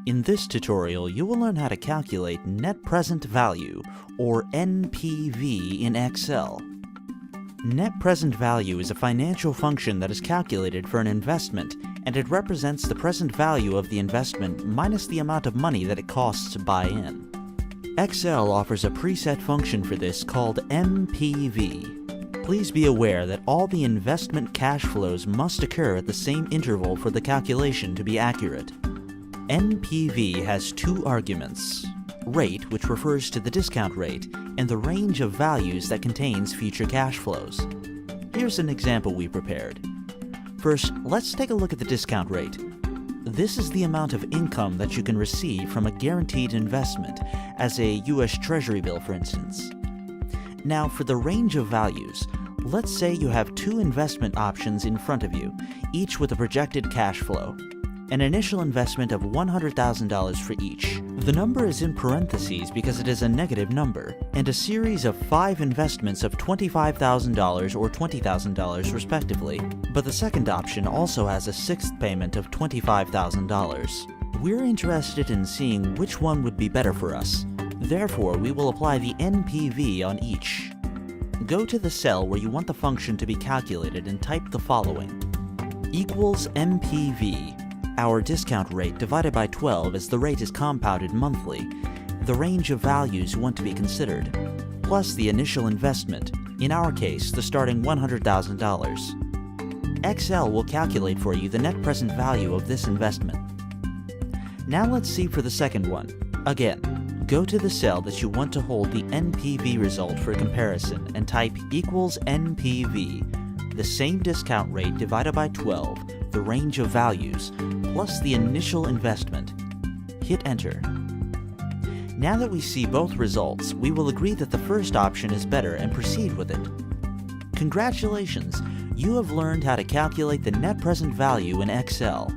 In this tutorial, you will learn how to calculate net present value, or NPV, in Excel. Net present value is a financial function that is calculated for an investment, and it represents the present value of the investment minus the amount of money that it costs to buy in. Excel offers a preset function for this called NPV. Please be aware that all the investment cash flows must occur at the same interval for the calculation to be accurate. NPV has two arguments: rate, which refers to the discount rate, and the range of values that contains future cash flows. Here's an example we prepared. First, let's take a look at the discount rate. This is the amount of income that you can receive from a guaranteed investment, as a US Treasury bill, for instance. Now, for the range of values, let's say you have two investment options in front of you, each with a projected cash flow. An initial investment of $100,000 for each. The number is in parentheses because it is a negative number, and a series of 5 investments of $25,000 or $20,000 respectively. But the second option also has a sixth payment of $25,000. We're interested in seeing which one would be better for us. Therefore, we will apply the NPV on each. Go to the cell where you want the function to be calculated and type the following: equals NPV. Our discount rate divided by 12 as the rate is compounded monthly, the range of values you want to be considered, plus the initial investment, in our case the starting $100,000. Excel will calculate for you the net present value of this investment. Now let's see for the second one. Again, go to the cell that you want to hold the NPV result for comparison and type equals NPV, the same discount rate divided by 12, the range of values, plus the initial investment. Hit enter. Now that we see both results, we will agree that the first option is better and proceed with it. Congratulations! You have learned how to calculate the net present value in Excel.